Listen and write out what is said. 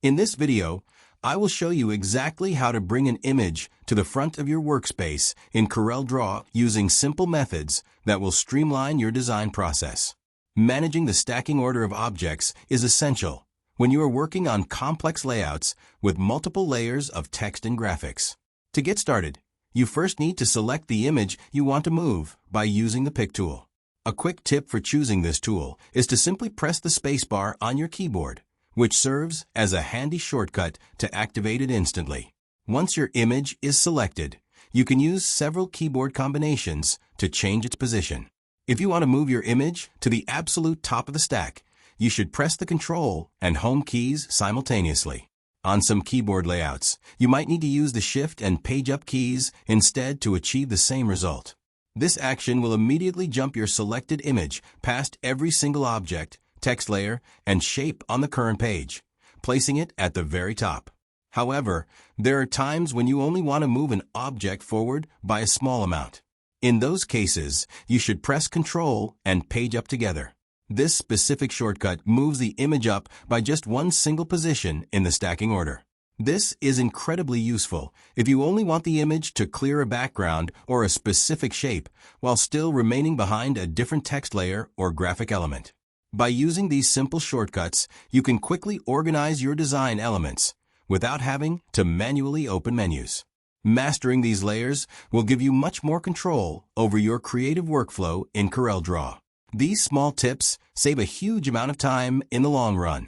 In this video, I will show you exactly how to bring an image to the front of your workspace in CorelDRAW using simple methods that will streamline your design process. Managing the stacking order of objects is essential when you are working on complex layouts with multiple layers of text and graphics. To get started, you first need to select the image you want to move by using the Pick tool. A quick tip for choosing this tool is to simply press the spacebar on your keyboard, which serves as a handy shortcut to activate it instantly. Once your image is selected, you can use several keyboard combinations to change its position. If you want to move your image to the absolute top of the stack, you should press the Control and Home keys simultaneously. On some keyboard layouts, you might need to use the Shift and Page Up keys instead to achieve the same result. This action will immediately jump your selected image past every single object, text layer, and shape on the current page, placing it at the very top. However, there are times when you only want to move an object forward by a small amount. In those cases, you should press Control and Page Up together. This specific shortcut moves the image up by just one single position in the stacking order. This is incredibly useful if you only want the image to clear a background or a specific shape while still remaining behind a different text layer or graphic element. By using these simple shortcuts, you can quickly organize your design elements without having to manually open menus. Mastering these layers will give you much more control over your creative workflow in CorelDRAW. These small tips save a huge amount of time in the long run.